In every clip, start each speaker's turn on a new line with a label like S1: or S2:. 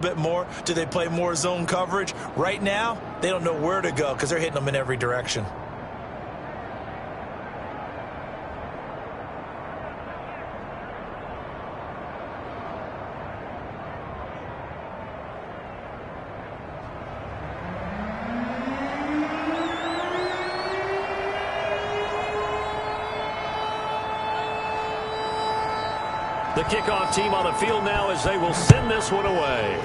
S1: bit more? Do they play more zone coverage? Right now, they don't know where to go because they're hitting them in every direction.
S2: The kickoff team on the field now as they will send this one away.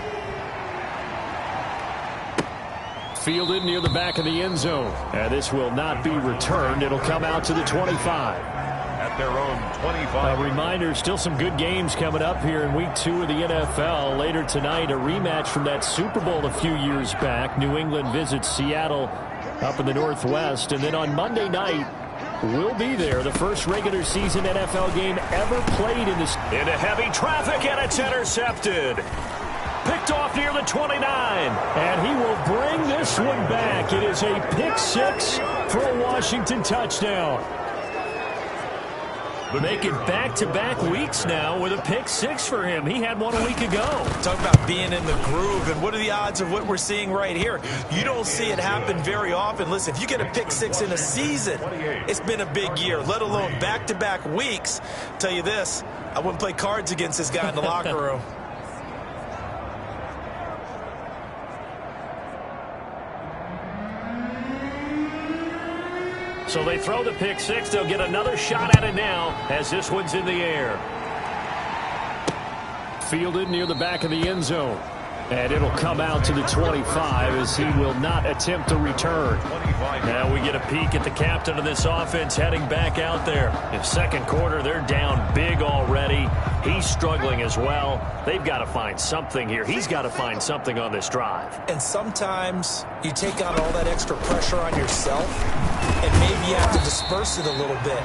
S2: Fielded near the back of the end zone. And this will not be returned. It'll come out to the 25.
S3: At their own 25.
S2: A reminder, still some good games coming up here in Week 2 of the NFL. Later tonight, a rematch from that Super Bowl a few years back. New England visits Seattle up in the Northwest. And then on Monday night, we'll be there. The first regular season NFL game ever played in this. Into heavy traffic, and it's intercepted. Picked off near the 29. And he will bring this one back. It is a pick six for a Washington touchdown. Making back-to-back weeks now with a pick six for him. He had one a week ago.
S1: Talk about being in the groove, and what are the odds of what we're seeing right here? You don't see it happen very often. Listen, if you get a pick six in a season, it's been a big year, let alone back-to-back weeks. Tell you this, I wouldn't play cards against this guy in the locker room.
S2: So they throw the pick six. They'll get another shot at it now as this one's in the air. Fielded near the back of the end zone. And it'll come out to the 25 as he will not attempt to return. Now we get a peek at the captain of this offense heading back out there. In second quarter, they're down big already. He's struggling as well. They've got to find something here. He's got to find something on this drive.
S1: And sometimes you take on all that extra pressure on yourself, and maybe you have to disperse it a little bit.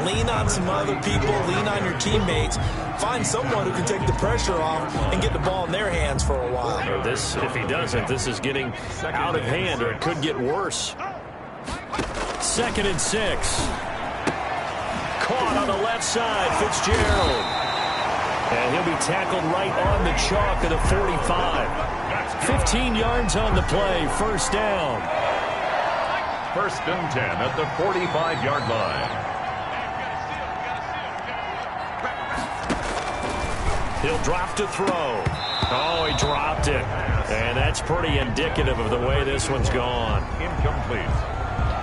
S1: Lean on some other people, lean on your teammates. Find someone who can take the pressure off and get the ball in their hands for a while.
S2: This, if he doesn't, this is getting out of hand, or it could get worse. 2nd and 6. Caught on the left side, Fitzgerald. And he'll be tackled right on the chalk of the 45. 15 yards on the play, first down.
S3: 1st and 10 at the 45-yard line.
S2: He'll drop to throw. Oh, he dropped it. And that's pretty indicative of the way this one's gone.
S3: Incomplete.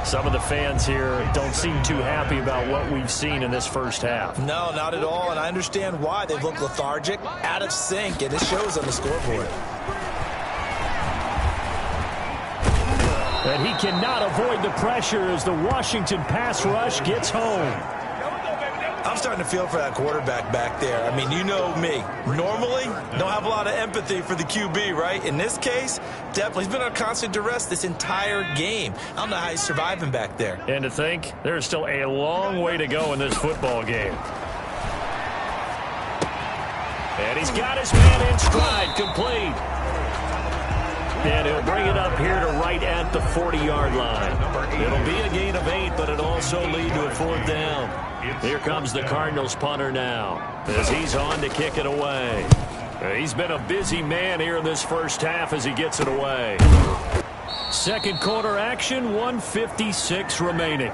S2: Some of the fans here don't seem too happy about what we've seen in this first half.
S1: No, not at all, and I understand why. They look lethargic, out of sync, and it shows on the scoreboard.
S2: And he cannot avoid the pressure as the Washington pass rush gets home.
S1: I'm starting to feel for that quarterback back there. I mean, you know me. Normally, don't have a lot of empathy for the QB, right? In this case, definitely. He's been on constant duress this entire game. I don't know how he's surviving back there.
S2: And to think, there's still a long way to go in this football game. And he's got his man in stride, complete. And he'll bring it up here to right at the 40-yard line. It'll be a gain of 8, but it'll also lead to a 4th down. Here comes the Cardinals punter now as he's on to kick it away. He's been a busy man here in this first half as he gets it away. Second quarter action, 1:56 remaining.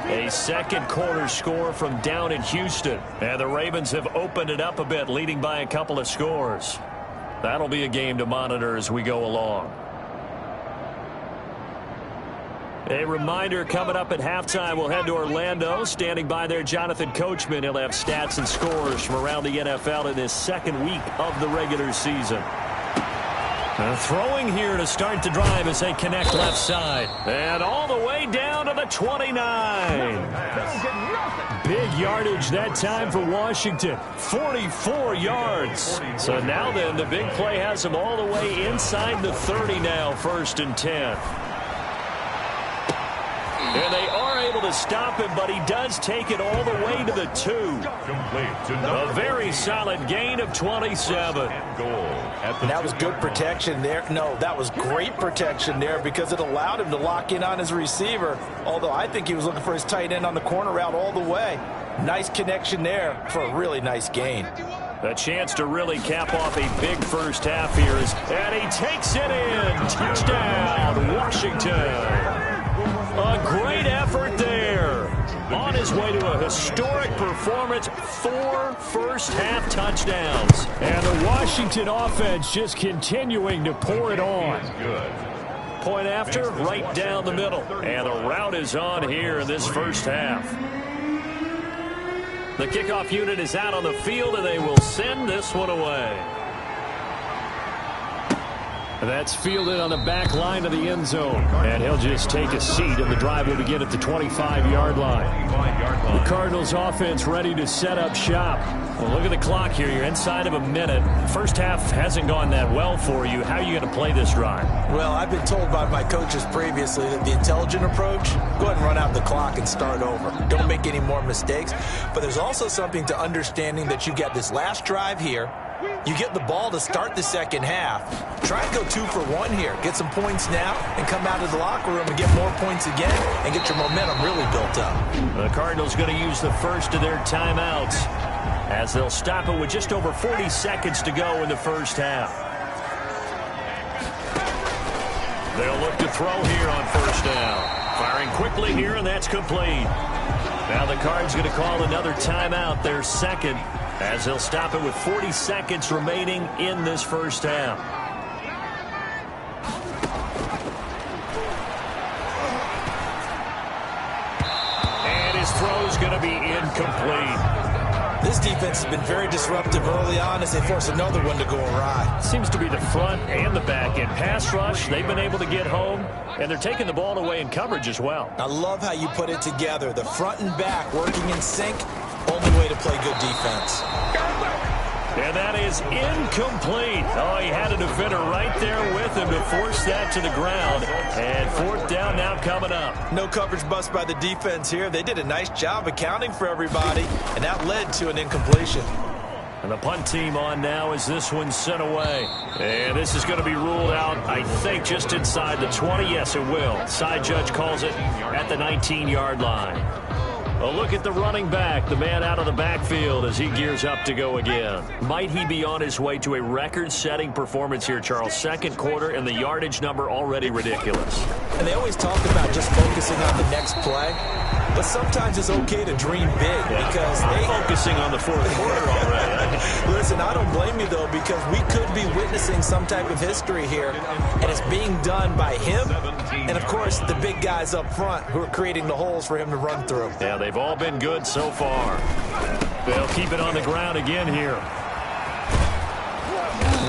S2: A second quarter score from down in Houston. And the Ravens have opened it up a bit, leading by a couple of scores. That'll be a game to monitor as we go along. A reminder, coming up at halftime, we'll head to Orlando. Standing by there, Jonathan Coachman. He'll have stats and scores from around the NFL in this second week of the regular season. Throwing here to start the drive as they connect left side. And all the way down to the 29. Big yardage that time for Washington. 44 yards. So now then, the big play has them all the way inside the 30 now, 1st and 10. And they are able to stop him, but he does take it all the way to the 2. A very solid gain of 27.
S1: And that was good protection there. No, that was great protection there because it allowed him to lock in on his receiver, although I think he was looking for his tight end on the corner route all the way. Nice connection there for a really nice gain.
S2: A chance to really cap off a big first half here. And he takes it in. Touchdown, Washington. A great effort there. On his way to a historic performance, 4 first-half touchdowns.
S4: And the Washington offense just continuing to pour it on.
S2: Point after, right down the middle. And the route is on here in this first half. The kickoff unit is out on the field, and they will send this one away.
S4: That's fielded on the back line of the end zone. And he'll just take a seat, and the drive will begin at the 25-yard line. The Cardinals offense ready to set up shop.
S2: Well, look at the clock here. You're inside of a minute. First half hasn't gone that well for you. How are you going to play this drive?
S1: Well, I've been told by my coaches previously that the intelligent approach, go ahead and run out the clock and start over. Don't make any more mistakes. But there's also something to understanding that you get this last drive here. You get the ball to start the second half. Try and go 2 for 1 here. Get some points now and come out of the locker room and get more points again and get your momentum really built up.
S2: The Cardinals going to use the first of their timeouts as they'll stop it with just over 40 seconds to go in the first half. They'll look to throw here on first down. Firing quickly here, and that's complete. Now the Cards going to call another timeout, their second, as they'll stop it with 40 seconds remaining in this first half. And his throw's going to be incomplete.
S1: This defense has been very disruptive early on as they force another one to go awry.
S2: Seems to be the front and the back. In pass rush, they've been able to get home, and they're taking the ball away in coverage as well.
S1: I love how you put it together. The front and back working in sync. Only way to play good defense.
S2: And that is incomplete. Oh, he had a defender right there with him to force that to the ground. And fourth down now coming up.
S1: No coverage bust by the defense here. They did a nice job accounting for everybody, and that led to an incompletion.
S2: And the punt team on now as this one's sent away. And this is going to be ruled out, I think, just inside the 20. Yes, it will. Side judge calls it at the 19-yard line. A look at the running back, the man out of the backfield as he gears up to go again. Might he be on his way to a record-setting performance here, Charles? Second quarter, and the yardage number already ridiculous.
S1: And they always talk about just focusing on the next play. But sometimes it's okay to dream big because
S2: they're focusing on the fourth quarter already.
S1: Listen, I don't blame you, though, because we could be witnessing some type of history here, and it's being done by him and, of course, the big guys up front who are creating the holes for him to run through.
S2: Yeah, they've all been good so far. They'll keep it on the ground again here.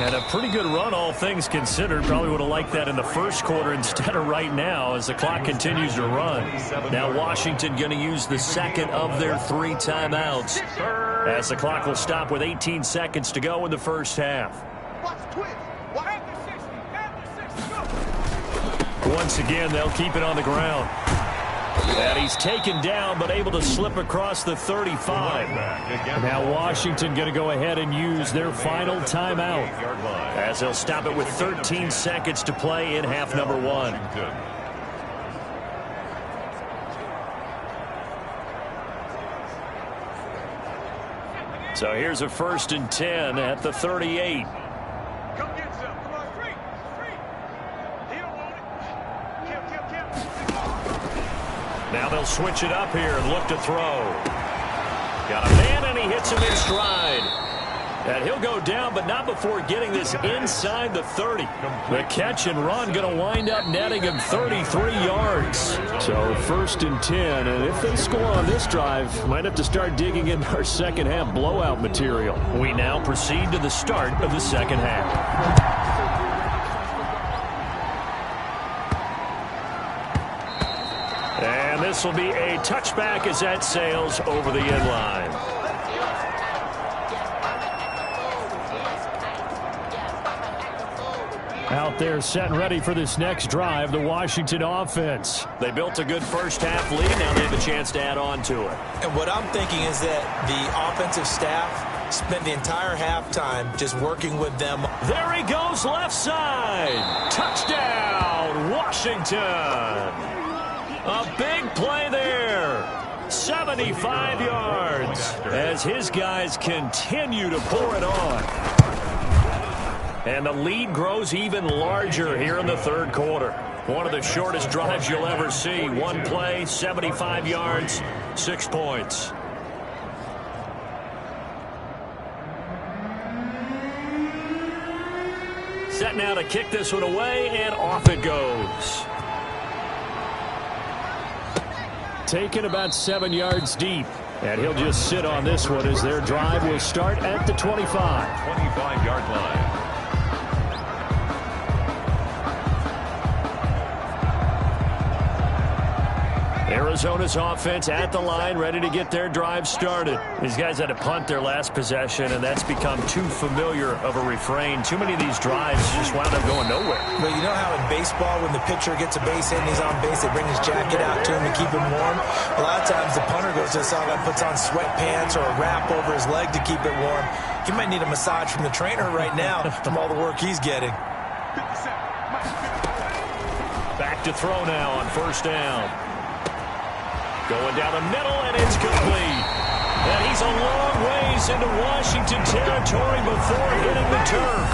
S2: And a pretty good run, all things considered. Probably would have liked that in the first quarter instead of right now as the clock continues to run. Now Washington going to use the second of their 3 timeouts as the clock will stop with 18 seconds to go in the first half. Once again, they'll keep it on the ground. And he's taken down, but able to slip across the 35.
S4: Now Washington going to go ahead and use their final timeout,
S2: as they'll stop it with 13 seconds to play in half number 1. So here's a 1st and 10 at the 38. Now they'll switch it up here and look to throw. Got a man, and he hits him in stride. And he'll go down, but not before getting this inside the 30. The catch and run going to wind up netting him 33 yards.
S4: So 1st and 10, and if they score on this drive, might have to start digging in our second half blowout material.
S2: We now proceed to the start of the second half. And this will be a touchback as that sails over the end line.
S4: Out there set and ready for this next drive, the Washington offense.
S2: They built a good first half lead. Now they have a chance to add on to it.
S1: And what I'm thinking is that the offensive staff spent the entire halftime just working with them.
S2: There he goes, left side. Touchdown, Washington. A big play there. 75 yards as his guys continue to pour it on. And the lead grows even larger here in the third quarter. One of the shortest drives you'll ever see. One play, 75 yards, 6 points. Set now to kick this one away, and off it goes.
S4: Taken about 7 yards deep. And he'll just sit on this one as their drive will start at the 25.
S3: 25-yard line.
S2: Arizona's offense at the line, ready to get their drive started. These guys had to punt their last possession, and that's become too familiar of a refrain. Too many of these drives just wound up going nowhere.
S1: But you know how in baseball, when the pitcher gets a base hit and he's on base, they bring his jacket out to him to keep him warm? A lot of times the punter goes to the sideline, puts on sweatpants or a wrap over his leg to keep it warm. He might need a massage from the trainer right now from all the work he's getting.
S2: Back to throw now on first down. Going down the middle, and it's complete. And he's a long ways into Washington territory before hitting the turf.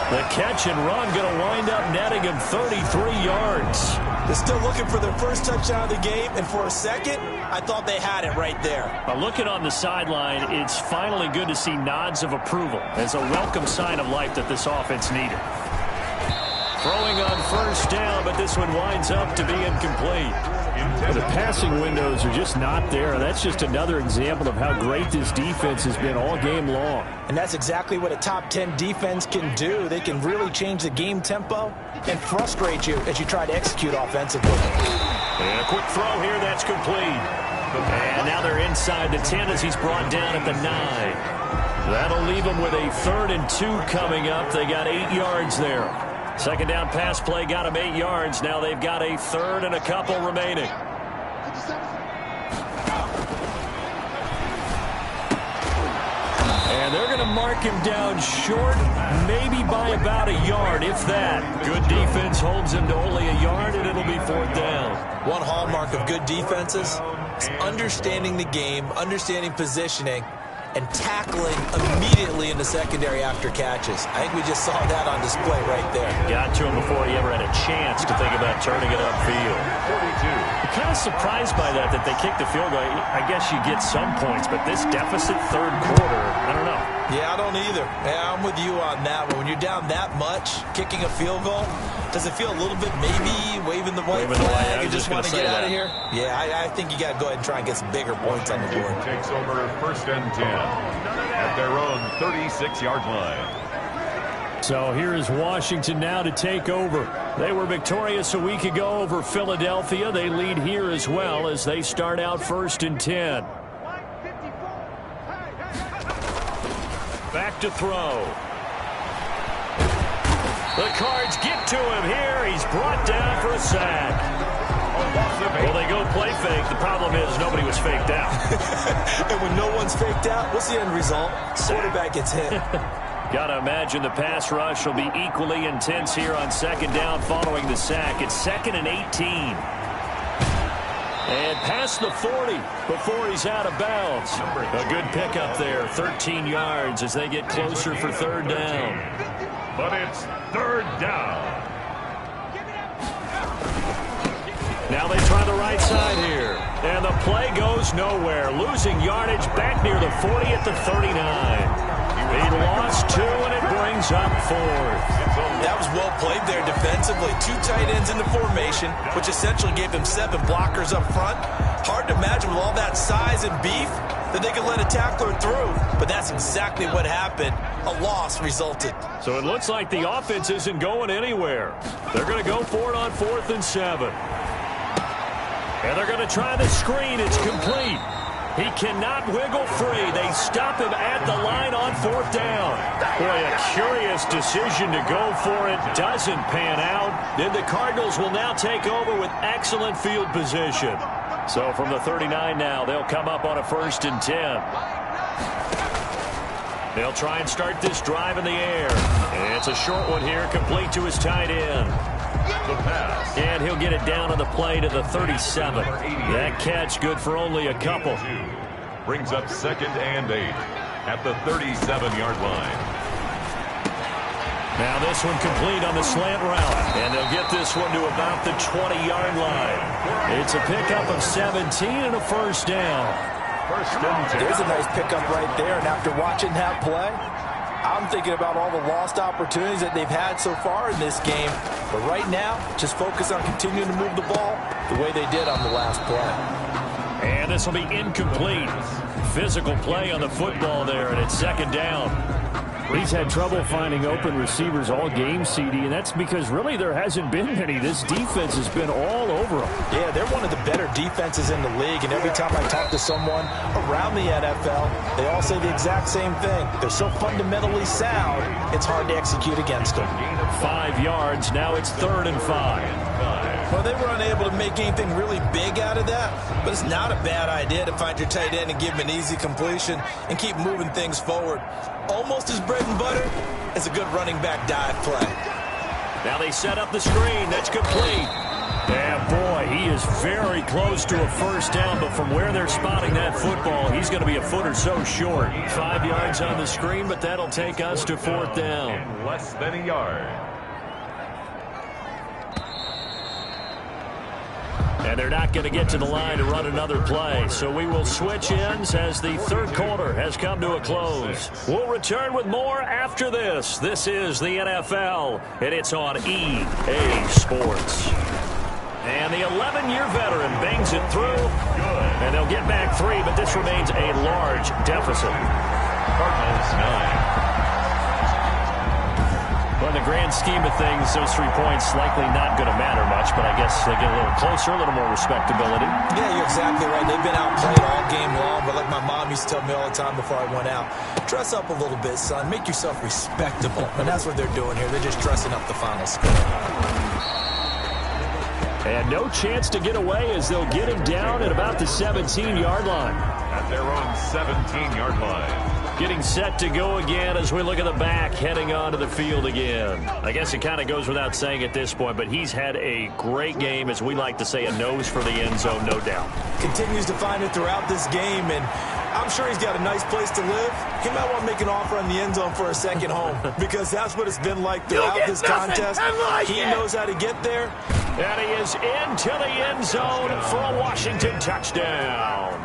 S2: The catch and run going to wind up netting him 33 yards.
S1: They're still looking for their first touchdown of the game, and for a second, I thought they had it right there.
S2: Looking on the sideline, it's finally good to see nods of approval as a welcome sign of life that this offense needed. Throwing on first down, but this one winds up to be incomplete.
S4: The passing windows are just not there. That's just another example of how great this defense has been all game long.
S1: And that's exactly what a top 10 defense can do. They can really change the game tempo and frustrate you as you try to execute offensively.
S2: And a quick throw here, that's complete. And now they're inside the 10 as he's brought down at the 9. That'll leave them with a 3rd and 2 coming up. They got 8 yards there. Second down pass play got them 8 yards. Now they've got a 3rd and a couple remaining. And they're going to mark him down short, maybe by about a yard, if that. Good defense holds him to only a yard, and it'll be 4th down.
S1: One hallmark of good defenses is understanding the game, understanding positioning, and tackling immediately in the secondary after catches. I think we just saw that on display right there.
S2: Got to him before he ever had a chance to think about turning it upfield. 42. I'm kind of surprised by that they kicked the field goal. I guess you get some points, but this deficit third quarter, I don't know.
S1: Yeah, I don't either. Yeah, I'm with you on that one. When you're down that much, kicking a field goal, does it feel a little bit maybe waving the white flag and just want to get out of here? Yeah, I think you got to go ahead and try and get some bigger points on the board.
S3: Takes over 1st and 10 at their own 36-yard line.
S4: So here is Washington now to take over.
S2: They were victorious a week ago over Philadelphia. They lead here as well as they start out 1st and 10. Back to throw. The Cards get to him here. He's brought down for a sack. Well, they go play fake. The problem is nobody was faked out.
S1: And when no one's faked out, what's the end result? Quarterback gets hit.
S2: Got to imagine the pass rush will be equally intense here on 2nd down following the sack. It's 2nd and 18. And past the 40 before he's out of bounds. A good pickup there, 13 yards as they get closer for 3rd down.
S3: But it's 3rd down.
S2: Now they try the right side here. And the play goes nowhere. Losing yardage back near the 40 at the 39. He lost 2, and it brings up 4th.
S1: That was well played there defensively. 2 tight ends in the formation, which essentially gave them 7 blockers up front. Hard to imagine with all that size and beef that they could let a tackler through. But that's exactly what happened. A loss resulted.
S2: So it looks like the offense isn't going anywhere. They're going to go for it on 4th and 7. And they're going to try the screen. It's complete. He cannot wiggle free. They stop him at the line on 4th down. Boy, a curious decision to go for it. Doesn't pan out. Then the Cardinals will now take over with excellent field position. So from the 39 now, they'll come up on a 1st and 10. They'll try and start this drive in the air. And it's a short one here, complete to his tight end.
S3: The pass.
S2: And he'll get it down on the play to the 37. That catch good for only a couple.
S3: Brings up 2nd and 8 at the 37-yard line.
S2: Now this one complete on the slant route. And they'll get this one to about the 20-yard line. It's a pickup of 17 and a first down.
S3: First and 10.
S1: There's a nice pickup right there. And after watching that play, I'm thinking about all the lost opportunities that they've had so far in this game. But right now, just focus on continuing to move the ball the way they did on the last play.
S2: And this will be incomplete. Physical play on the football there, and it's 2nd down.
S4: He's had trouble finding open receivers all game, CD, and that's because really there hasn't been many. This defense has been all over them.
S1: Yeah, they're one of the better defenses in the league, and every time I talk to someone around the NFL, they all say the exact same thing. They're so fundamentally sound, it's hard to execute against them.
S2: 5 yards, now it's 3rd and 5.
S1: Well, they were unable to make anything really big out of that, but it's not a bad idea to find your tight end and give him an easy completion and keep moving things forward. Almost as bread and butter as a good running back dive play.
S2: Now they set up the screen. That's complete.
S4: Yeah, boy, he is very close to a first down, but from where they're spotting that football, he's going to be a foot or so short.
S2: 5 yards on the screen, but that'll take us to 4th down.
S3: Less than a yard.
S2: And they're not going to get to the line to run another play. So we will switch ends as the 3rd quarter has come to a close. We'll return with more after this. This is the NFL, and it's on EA Sports. And the 11-year veteran bangs it through. And they'll get back 3, but this remains a large deficit.
S3: Cardinals 9.
S2: Well, in the grand scheme of things, those 3 points likely not going to matter much, but I guess they get a little closer, a little more respectability.
S1: Yeah, you're exactly right. They've been outplayed all game long, but like my mom used to tell me all the time before I went out, dress up a little bit, son. Make yourself respectable. And that's what they're doing here. They're just dressing up the final score.
S4: And no chance to get away as they'll get him down at about the 17-yard line.
S3: At their own 17-yard line.
S2: Getting set to go again as we look at the back, heading onto the field again. I guess it kind of goes without saying at this point, but he's had a great game, as we like to say, a nose for the end zone, no doubt.
S1: Continues to find it throughout this game, and I'm sure he's got a nice place to live. He might want to make an offer on the end zone for a second home, because that's what it's been like throughout this contest. He knows how to get there.
S2: And he is into the end zone for a Washington touchdown.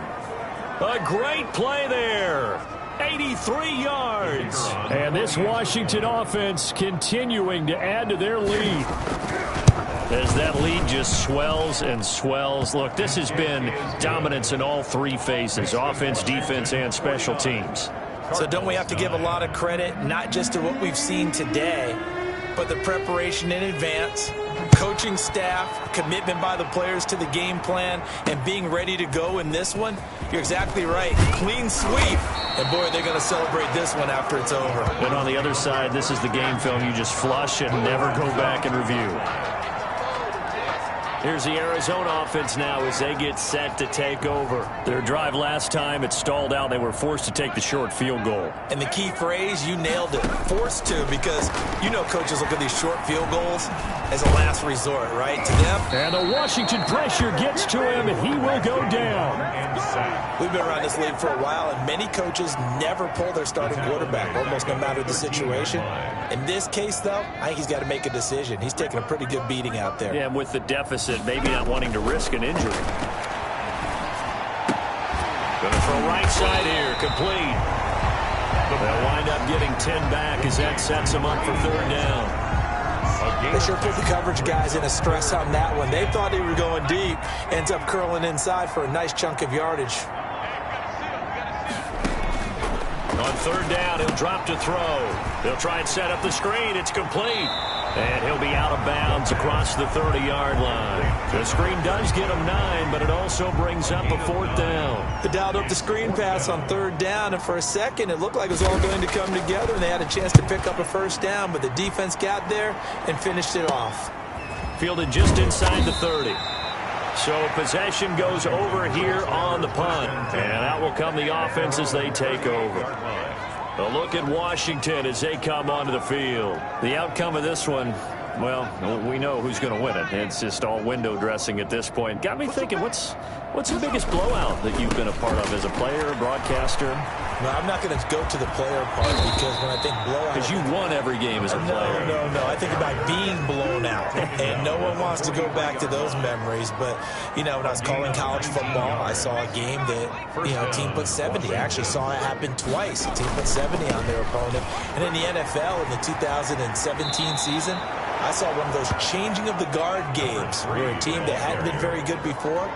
S2: A great play there. 83 yards.
S4: And this Washington offense continuing to add to their lead.
S2: As that lead just swells and swells. Look, this has been dominance in all 3 phases, offense, defense, and special teams.
S1: So don't we have to give a lot of credit, not just to what we've seen today, but the preparation in advance, coaching staff, commitment by the players to the game plan, and being ready to go in this one? You're exactly right. Clean sweep. And, boy, they're going to celebrate this one after it's over.
S2: And on the other side, this is the game film you just flush and never go back and review. Here's the Arizona offense now as they get set to take over. Their drive last time, it stalled out. They were forced to take the short field goal.
S1: And the key phrase, you nailed it, forced to, because you know coaches look at these short field goals as a last resort, right, to them.
S4: And the Washington pressure gets to him, and he will go down.
S1: We've been around this league for a while, and many coaches never pull their starting quarterback, almost no matter the situation. In this case, though, I think he's got to make a decision. He's taking a pretty good beating out there.
S2: Yeah, and with the deficit, maybe not wanting to risk an injury. Going to throw right side here, complete. They'll wind up getting 10 back as that sets them up for 3rd down.
S1: They sure put the coverage guys in a stress on that one. They thought they were going deep. Ends up curling inside for a nice chunk of yardage.
S2: On 3rd down, he'll drop to throw. They'll try and set up the screen. It's complete. And he'll be out of bounds across the 30-yard line. The screen does get him 9, but it also brings up a 4th down.
S1: They dialed up the screen pass on 3rd down, and for a second, it looked like it was all going to come together, and they had a chance to pick up a first down, but the defense got there and finished it off.
S2: Fielded just inside the 30. So possession goes over here on the punt, and out will come the offense as they take over. A look at Washington as they come onto the field. The outcome of this one,
S4: Well, we know who's going to win it. It's just all window dressing at this point. Got me thinking, what's the biggest blowout that you've been a part of as a player, broadcaster?
S1: No, I'm not going to go to the player part because when I think blowout...
S4: Because you won every game as a player.
S1: No. I think about being blown out. And no one wants to go back to those memories. But, when I was calling college football, I saw a game that, a team put 70. I actually saw it happen twice. A team put 70 on their opponent. And in the NFL, in the 2017 season, I saw one of those changing of the guard games where a team that hadn't been very good before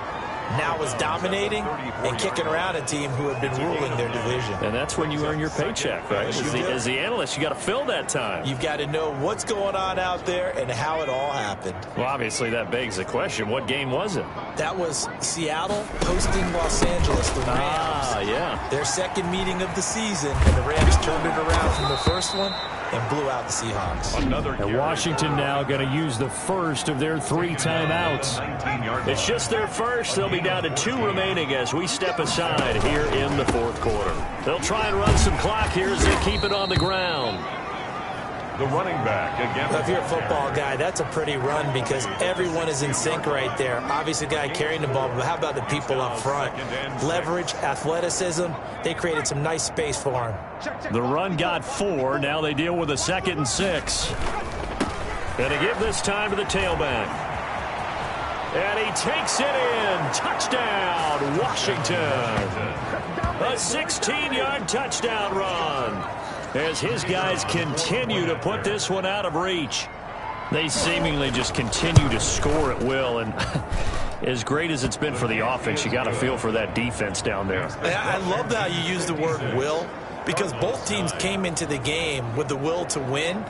S1: now was dominating and kicking around a team who had been ruling their division.
S4: And that's when you earn your paycheck, right? As the analyst, you got to fill that time.
S1: You've got to know what's going on out there and how it all happened.
S4: Well, obviously, that begs the question, what game was it?
S1: That was Seattle hosting Los Angeles, the Rams.
S4: Yeah.
S1: Their second meeting of the season, and the Rams turned it around from the first one and blew out the Seahawks.
S4: And Washington now going to use the first of their 3 timeouts. It's just their first. They'll be down to 2 remaining as we step aside here in the 4th quarter. They'll try and run some clock here as they keep it on the ground.
S3: The running back again.
S1: If you're a football guy, that's a pretty run because everyone is in sync right there. Obviously, the guy carrying the ball, but how about the people up front? Leverage, athleticism, they created some nice space for him.
S4: The run got 4. Now they deal with a 2nd and 6. And they give this time to the tailback. And he takes it in. Touchdown, Washington. A 16-yard touchdown run as his guys continue to put this one out of reach. They seemingly just continue to score at will, and as great as it's been for the offense, you got to feel for that defense down there.
S1: I love how you use the word will because both teams came into the game with the will to win,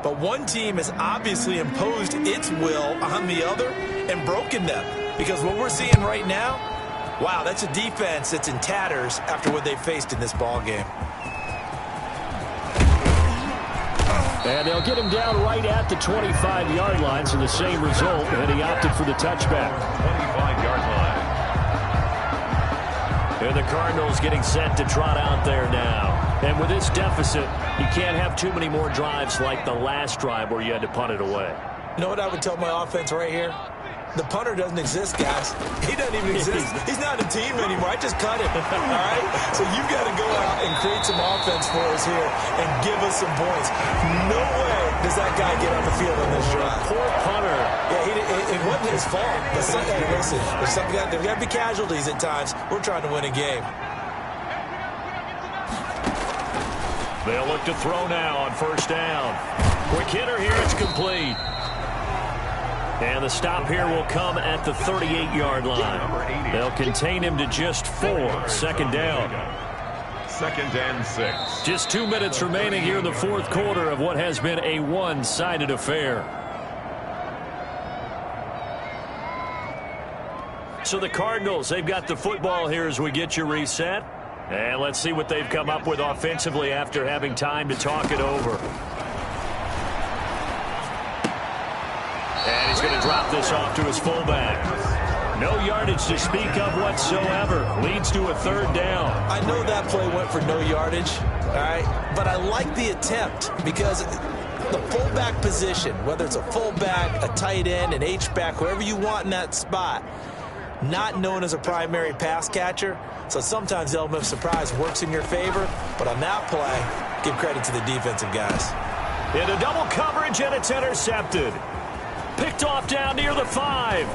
S1: but one team has obviously imposed its will on the other and broken them because what we're seeing right now, wow, that's a defense that's in tatters after what they faced in this ball game.
S4: And they'll get him down right at the 25-yard line, so the same result, and he opted for the touchback.
S3: 25-yard line.
S4: And the Cardinals getting set to trot out there now. And with this deficit, you can't have too many more drives like the last drive where you had to punt it away.
S1: You know what I would tell my offense right here? The punter doesn't exist, guys. He doesn't even exist. He's not a team anymore. I just cut him. All right? So you've got to go out and create some offense for us here and give us some points. No way does that guy get on the field on this drive.
S4: Poor punter.
S1: Yeah, it wasn't his fault. But listen, there's got to be casualties at times. We're trying to win a game.
S4: They'll look to throw now on 1st down. Quick hitter here. It's complete. And the stop here will come at the 38-yard line. They'll contain him to just 4. 2nd down.
S3: 2nd and 6.
S4: Just 2 minutes remaining here in the 4th quarter of what has been a one-sided affair. So the Cardinals, they've got the football here as we get you reset. And let's see what they've come up with offensively after having time to talk it over. And he's going to drop this off to his fullback. No yardage to speak of whatsoever. Leads to a 3rd down.
S1: I know that play went for no yardage, all right? But I like the attempt because the fullback position, whether it's a fullback, a tight end, an H-back, whoever you want in that spot, not known as a primary pass catcher. So sometimes the element of surprise works in your favor. But on that play, give credit to the defensive guys.
S4: Into double coverage, and it's intercepted. Picked off down near the 5.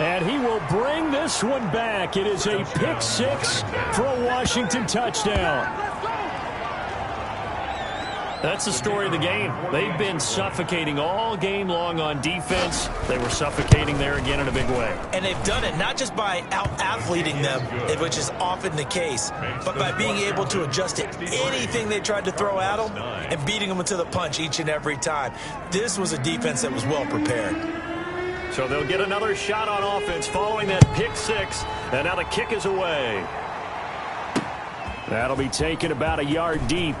S4: And he will bring this one back. It is a pick 6 for a Washington touchdown. That's the story of the game. They've been suffocating all game long on defense. They were suffocating there again in a big way.
S1: And they've done it not just by out-athleting them, which is often the case, but by being able to adjust to anything they tried to throw at them and beating them to the punch each and every time. This was a defense that was well prepared.
S4: So they'll get another shot on offense following that pick 6, and now the kick is away. That'll be taken about a yard deep.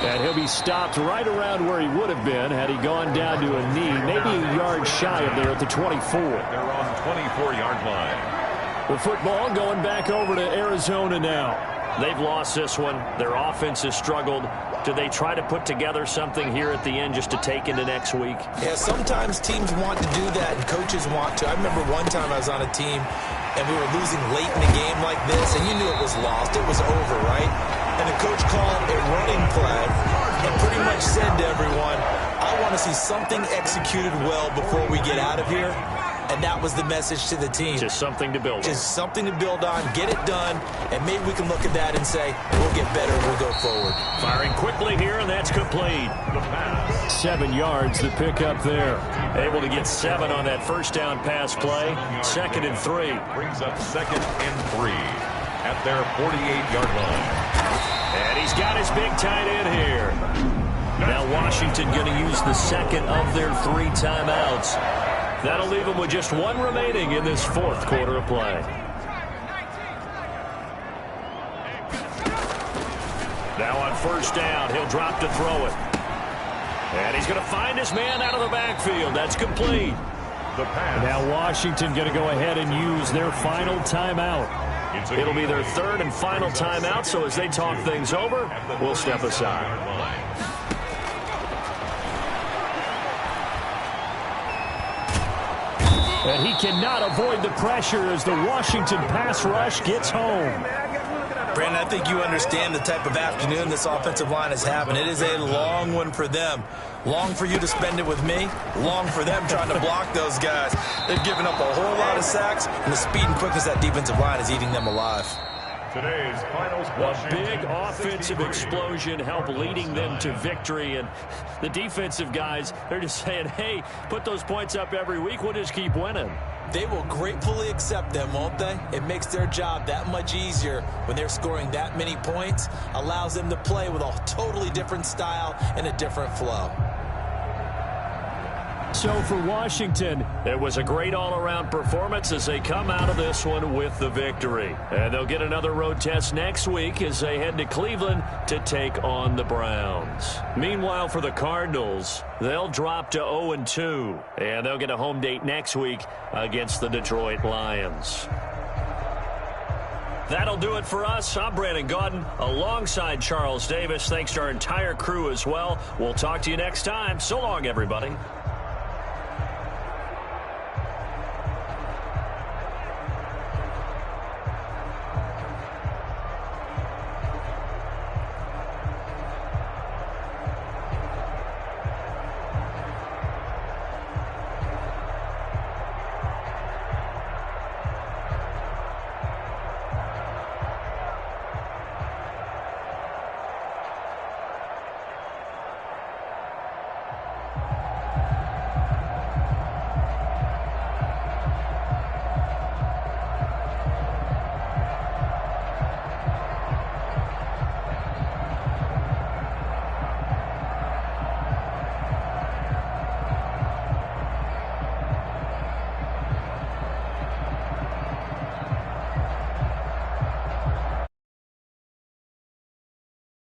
S4: And he'll be stopped right around where he would have been had he gone down to a knee, maybe a yard shy of there at the 24.
S3: They're on 24-yard line.
S4: The football going back over to Arizona now.
S2: They've lost this one. Their offense has struggled. Do they try to put together something here at the end just to take into next week?
S1: Yeah, sometimes teams want to do that and coaches want to. I remember one time I was on a team and we were losing late in a game like this, and you knew it was lost. It was over, right? And the coach called a running play and pretty much said to everyone, I want to see something executed well before we get out of here. And that was the message to the team.
S2: Just something to build on.
S1: Just something to build on, get it done, and maybe we can look at that and say, we'll get better, we'll go forward.
S2: Firing quickly here, and that's complete.
S4: 7 yards, the pickup there.
S2: Able to get 7 on that first down pass play. 2nd and 3.
S3: Brings up 2nd and 3 at their 48-yard line.
S2: And he's got his big tight end here. Now Washington going to use the second of their 3 timeouts. That'll leave them with just 1 remaining in this 4th quarter of play. Now on first down, he'll drop to throw it. And he's going to find his man out of the backfield. That's complete.
S3: The pass.
S4: Now Washington going to go ahead and use their final timeout.
S2: It'll be their 3rd and final timeout, so as they talk things over, we'll step aside.
S4: And he cannot avoid the pressure as the Washington pass rush gets home.
S1: Brandon, I think you understand the type of afternoon this offensive line is having. It is a long one for them. Long for you to spend it with me. Long for them trying to block those guys. They've given up a whole lot of sacks, and the speed and quickness of that defensive line is eating them alive.
S3: Today's finals.
S2: A big offensive explosion helped leading them to victory, and the defensive guys, they're just saying, hey, put those points up every week, we'll just keep winning.
S1: They will gratefully accept them, won't they? It makes their job that much easier when they're scoring that many points, allows them to play with a totally different style and a different flow.
S4: So for Washington,
S2: it was a great all-around performance as they come out of this one with the victory. And they'll get another road test next week as they head to Cleveland to take on the Browns. Meanwhile, for the Cardinals, they'll drop to 0-2, and they'll get a home date next week against the Detroit Lions. That'll do it for us. I'm Brandon Gaudin alongside Charles Davis. Thanks to our entire crew as well. We'll talk to you next time. So long, everybody.